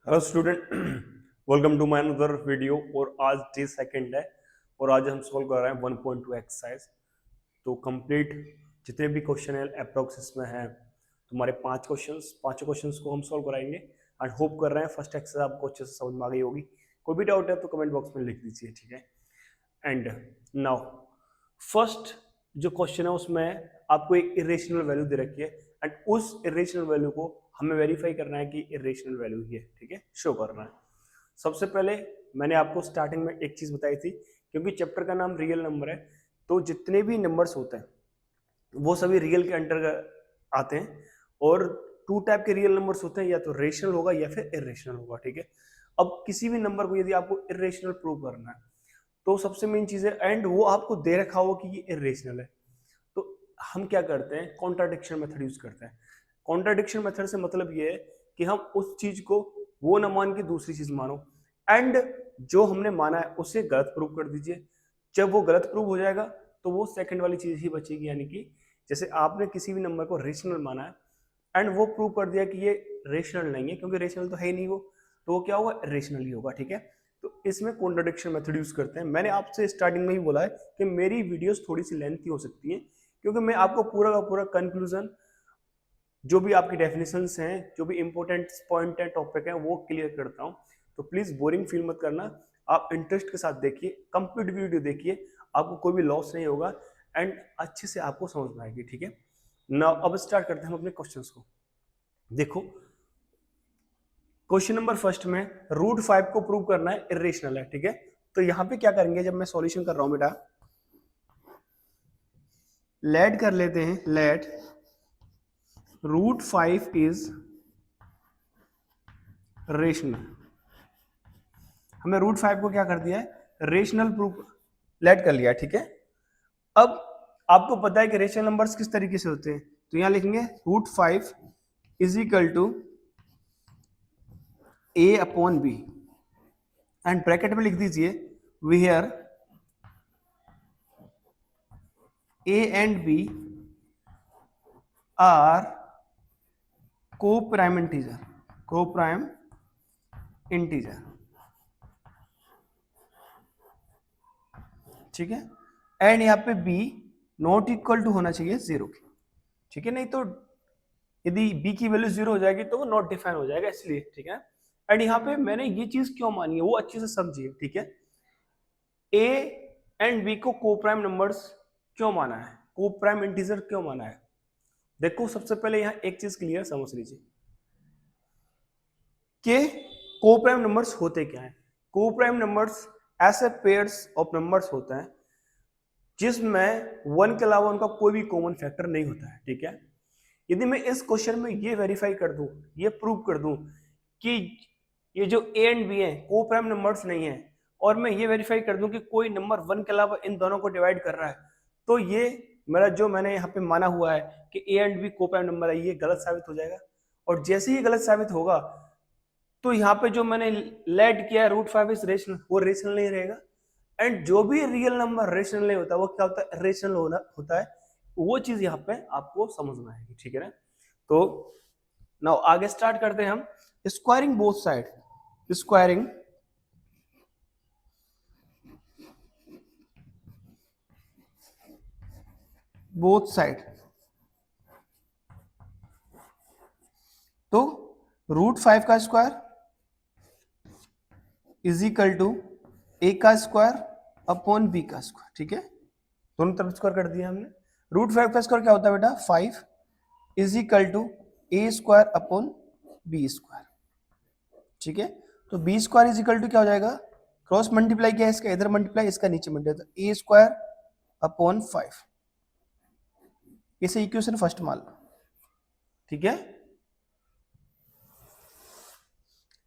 Hello student, welcome to my another video. और आज day second है और आज हम सॉल्व कर रहे हैं 1.2 एक्सरसाइज। तो कंप्लीट जितने भी क्वेश्चन है अप्रोक्स इसमें है तुम्हारे 5 क्वेश्चंस को हम सॉल्व कराएंगे। एंड होप कर रहे हैं फर्स्ट एक्सरसाइज आपको अच्छे से समझ में आ गई होगी। कोई भी डाउट है तो कमेंट बॉक्स में लिख दीजिए, ठीक है। एंड नाउ फर्स्ट जो क्वेश्चन है उसमें आपको एक इरेशनल वैल्यू दे रखी है एंड उस इरेशनल वैल्यू को हमें वेरीफाई करना है कि इरेशनल वैल्यू ही है, ठीक है, शो करना है। सबसे पहले मैंने आपको स्टार्टिंग में एक चीज बताई थी, क्योंकि चैप्टर का नाम रियल नंबर है तो जितने भी नंबर्स होते हैं वो सभी रियल के अंडर आते हैं। और टू टाइप के रियल नंबर्स होते हैं, या तो रेशनल होगा या फिर इरेशनल होगा, ठीक है। अब किसी भी नंबर को यदि आपको इरेशनल प्रूव करना है तो सबसे मेन चीज है, एंड वो आपको दे रखा हो कि ये इरेशनल है, तो हम क्या करते हैं, कॉन्ट्राडिक्शन मेथड यूज करते हैं। कॉन्ट्राडिक्शन मेथड से मतलब ये है कि हम उस चीज को वो न मान के दूसरी चीज मानो, एंड जो हमने माना है उसे गलत प्रूव कर दीजिए। जब वो गलत प्रूव हो जाएगा तो वो सेकंड वाली चीज ही बचेगी, यानी कि जैसे आपने किसी भी नंबर को रेशनल माना है एंड वो प्रूव कर दिया कि ये रेशनल नहीं है, क्योंकि रेशनल तो है ही नहीं वो, तो वो क्या होगा, रेशनल ही होगा, ठीक है। तो इसमें कॉन्ट्राडिक्शन मेथड यूज करते हैं। मैंने आपसे स्टार्टिंग में ही बोला है कि मेरी वीडियोस थोड़ी सी लेंथी हो सकती है, क्योंकि मैं आपको पूरा का पूरा कंक्लूजन, जो भी आपकी डेफिनेशंस हैं, जो भी इंपॉर्टेंट पॉइंट है, टॉपिक है, वो क्लियर करता हूँ। तो प्लीज बोरिंग फील मत करना, आप इंटरेस्ट के साथ देखिए, कंप्लीट वीडियो देखिए, आपको कोई भी लॉस नहीं होगा एंड अच्छे से आपको समझ में आएगी, ठीक है। नाउ अब स्टार्ट करते हैं हम अपने क्वेश्चंस को। देखो क्वेश्चन नंबर फर्स्ट में √5 को प्रूव करना है इरेशनल है, ठीक है। तो यहां पे क्या करेंगे, जब मैं सॉल्यूशन कर रहा हूं बेटा, लेट कर लेते हैं, लेट √5 इज रेशनल। हमने √5 को क्या कर दिया है, रेशनल प्रूफ लेट कर लिया, ठीक है। अब आपको पता है कि रेशनल नंबर्स किस तरीके से होते हैं, तो यहां लिखेंगे √5 is equal to a upon b, and bracket में लिख दीजिए where a and b are coprime integer, coprime integer, ठीक है। एंड यहाँ पे b नॉट इक्वल टू होना चाहिए 0 के, ठीक है। नहीं तो यदि b की वैल्यू 0 हो जाएगी तो वो नॉट डिफाइन हो जाएगा, इसलिए, ठीक है। एंड यहाँ पे मैंने ये चीज क्यों मानी है वो अच्छे से समझिए, ठीक है। a एंड b को को प्राइम नंबर्स क्यों माना है, को प्राइम इंटीजर क्यों माना है। देखो सबसे पहले यहाँ एक चीज क्लियर समझ लीजिए कि को प्राइम नंबर्स होते क्या है। को प्राइम नंबर्स ऐसे पेयर्स ऑफ नंबर्स होते हैं जिसमें 1 के अलावा उनका कोई भी कॉमन फैक्टर नहीं होता है, ठीक है। यदि मैं इस क्वेश्चन में ये वेरीफाई कर दूं, ये प्रूव कर दूं कि ये जो a एंड b है को प्राइम नंबर्स नहीं है, और मैं ये वेरीफाई कर दूं कि कोई नंबर 1 के अलावा इन दोनों को डिवाइड कर रहा है, तो ये मेरा जो मैंने यहाँ पे माना हुआ है कि a एंड b को प्राइम नंबर है, ये गलत साबित हो जाएगा। और जैसे ही गलत साबित होगा तो यहाँ पे जो मैंने लेट किया है √5 इज रेशनल, वो रेशनल नहीं रहेगा। एंड जो भी रियल नंबर रेशनल नहीं होता वो क्या होता है, रेशनल होता है। वो चीज यहाँ पे आपको समझ में आएगी, ठीक है ना। तो नाउ आगे स्टार्ट करते हैं हम squaring both side, squaring both side. तो √5 का square is equal to a का स्क्वायर अपॉन b का स्क्वायर, ठीक है। दोनों तरफ स्क्वायर कर दिया हमने। √5 का स्क्वायर क्या होता है बेटा, 5 is equal to a square upon b square, ठीक है। तो b square is equal to क्या हो जाएगा, क्रॉस मल्टीप्लाई किया इसका इधर मल्टीप्लाई, इसका नीचे मल्टीप्लाई, a स्क्वायर अपॉन 5, इसे इक्वेशन फर्स्ट मान लो, ठीक है।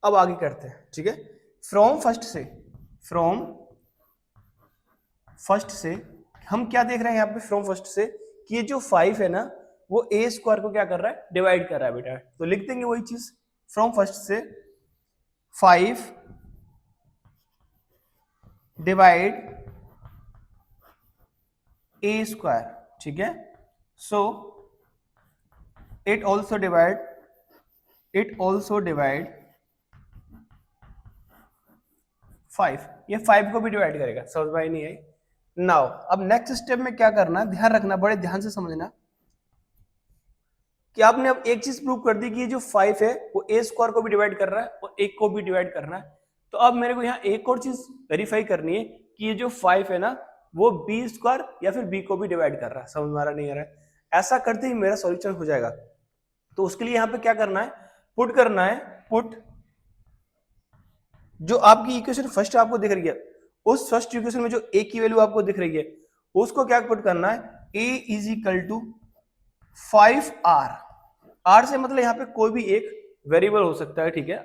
अब आगे करते हैं, ठीक है। फ्रॉम फर्स्ट से हम क्या देख रहे हैं यहाँ पे, फ्रॉम फर्स्ट से कि ये जो 5 है ना वो a स्क्वायर को क्या कर रहा है, डिवाइड कर रहा है बेटा। तो लिख देंगे वही चीज, फ्रॉम फर्स्ट से 5 डिवाइड a स्क्वायर, ठीक है। सो इट ऑल्सो डिवाइड 5, ये 5 को भी डिवाइड करेगा। समझ में आई नहीं आई? नाउ अब नेक्स्ट स्टेप में क्या करना, ध्यान रखना, बड़े ध्यान से समझना कि आपने अब एक चीज प्रूव कर दी कि ये जो 5 है वो ए स्क्वायर को भी डिवाइड कर रहा है और 1 को भी डिवाइड कर रहा है। तो अब मेरे को यहाँ एक और चीज वेरीफाई करनी है कि ये जो 5 है ना वो बी स्क्वायर या फिर बी को भी डिवाइड कर रहा है। समझ में आ रहा नहीं आ रहा है? ऐसा करते ही मेरा सॉल्यूशन हो जाएगा। तो उसके लिए यहाँ पे क्या करना है, पुट करना है, पुट जो आपकी इक्वेशन फर्स्ट आपको दिख रही है उस फर्स्ट इक्वेशन में जो ए की वैल्यू आपको दिख रही है उसको क्या पुट करना है, A is equal to 5r। R से मतलब यहाँ पे कोई भी एक वेरिएबल हो सकता है, ठीक है।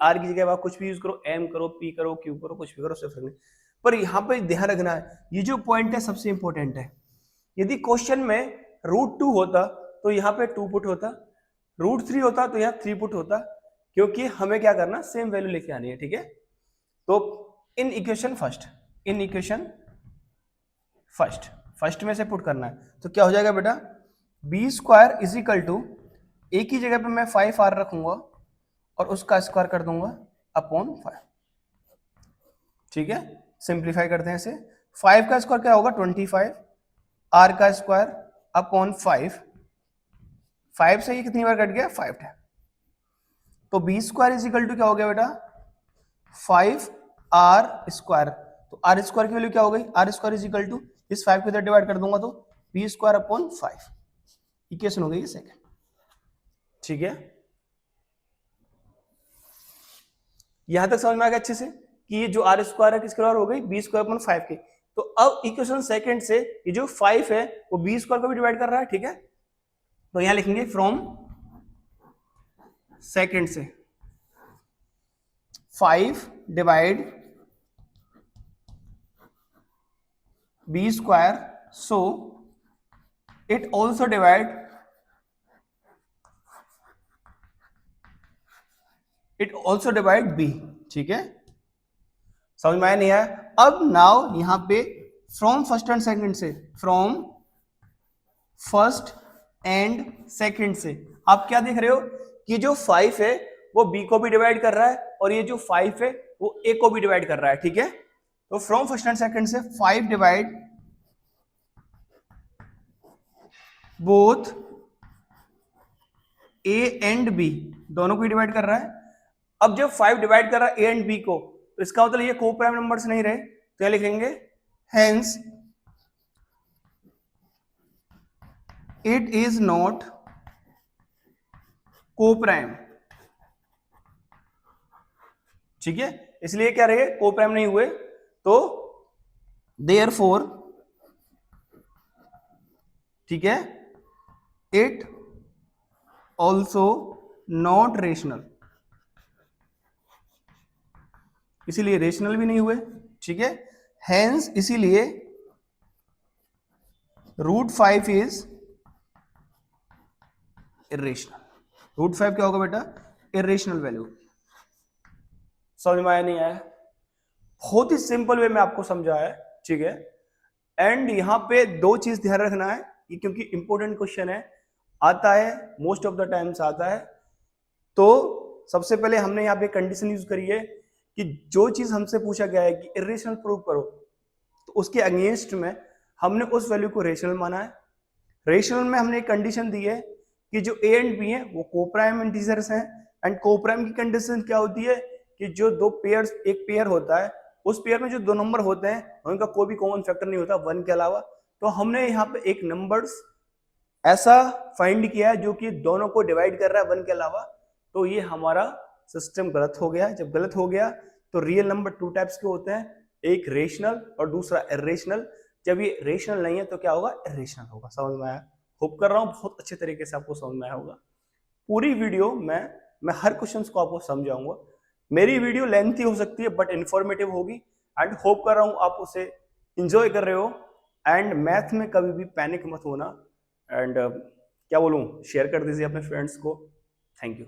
आर की जगह आप कुछ भी यूज करो, एम करो, पी करो, क्यू करो, कुछ भी करो, सिर्फ नहीं। पर यहाँ पे ध्यान रखना है ये जो पॉइंट है सबसे इंपॉर्टेंट है। यदि क्वेश्चन में √2 होता तो यहाँ पे 2 पुट होता, √3 होता तो यहाँ 3 पुट होता, क्योंकि हमें क्या करना, सेम वैल्यू लेके आनी है, ठीक है। तो इन इक्वेशन फर्स्ट में से पुट करना है। तो क्या हो जाएगा बेटा, B square is equal to, A की जगह पे मैं 5r रखूंगा और उसका स्क्वायर कर दूंगा अपॉन 5, ठीक है। सिंप्लीफाई करते हैं इसे, 5 का स्क्वायर क्या होगा 25, r का स्क्वायर अपॉन 5 से ये कितनी बार कट गया 5 है। तो B square is equal to क्या हो गया बेटा 5r स्क्वायर। तो r स्क्वायर की वैल्यू क्या हो गई, r square is equal to, इस 5 को इधर डिवाइड कर दूंगा तो बी स्क्वायर अपॉन 5, इक्वेशन हो गई ये सेकंड, ठीक है। यहां तक समझ में आ गया अच्छे से कि ये जो आर स्क्वायर है किसके बराबर हो गई, बी स्क्वायर अपॉन 5 की। तो अब इक्वेशन सेकंड से ये जो 5 है वो बी स्क्वायर को भी डिवाइड कर रहा है, ठीक है। तो यहां लिखेंगे फ्रॉम सेकंड से 5 divide B square, so it also divide B, ठीक है। समझ में आया नहीं आया? अब नाउ यहां पे फ्रॉम फर्स्ट एंड सेकंड से, फ्रॉम फर्स्ट एंड सेकंड से आप क्या देख रहे हो कि जो 5 है वो b को भी डिवाइड कर रहा है और ये जो 5 है वो a को भी डिवाइड कर रहा है, ठीक है। तो फ्रॉम फर्स्ट एंड सेकंड से 5 divide both a and b, दोनों को डिवाइड कर रहा है। अब जब 5 डिवाइड कर रहा है a एंड b को, तो इसका मतलब ये को प्राइम नंबर्स नहीं रहे, तो क्या लिखेंगे, हेंस इट इज नॉट को प्राइम, ठीक है। इसलिए क्या रहे, को प्राइम नहीं हुए, तो देयरफॉर, ठीक है, इट ऑल्सो नॉट रेशनल, इसीलिए रेशनल भी नहीं हुए, ठीक है। हेंस इसीलिए √5 इज इरेशनल। √5 क्या होगा बेटा, इरेशनल वैल्यू। समझ में आया नहीं आया? बहुत ही सिंपल वे में आपको समझाया है, ठीक है। एंड यहां पे दो चीज ध्यान रखना है, ये क्योंकि इंपॉर्टेंट क्वेश्चन है, आता है मोस्ट ऑफ द टाइम्स आता है। तो सबसे पहले हमने यहाँ पे कंडीशन यूज करी है कि जो चीज हमसे पूछा गया है कि इरेशनल प्रूव करो, तो उसके अगेंस्ट में हमने उस वैल्यू को रेशनल माना है। रेशनल में हमने एक कंडीशन दी है कि जो a एंड b है वो कोप्राइम इंटीजर्स हैं, एंड कोप्राइम की कंडीशन क्या होती है कि जो दो पेयर्स, एक पेयर होता है, उस पेयर में जो दो नंबर होते हैं उनका कोई भी कॉमन फैक्टर नहीं होता 1 के अलावा। तो हमने यहाँ पे एक नंबर्स ऐसा फाइंड किया है जो कि दोनों को डिवाइड कर रहा है 1 के अलावा। तो ये हमारा सिस्टम गलत हो गया। जब गलत हो गया तो रियल नंबर 2 टाइप्स के होते हैं, एक रेशनल और दूसरा इरेशनल। जब ये रेशनल नहीं है तो क्या होगा, इरेशनल होगा। समझ में आया? होप कर रहा हूँ बहुत अच्छे तरीके से आपको समझ में आया होगा। पूरी वीडियो में मैं हर क्वेश्चन को आपको समझाऊंगा। मेरी वीडियो लेंथी हो सकती है बट इंफॉर्मेटिव होगी, एंड होप कर रहा हूँ आप उसे इंजॉय कर रहे हो। एंड मैथ में कभी भी पैनिक मत होना, एंड क्या बोलूँ, शेयर कर दीजिए अपने फ्रेंड्स को। Thank you.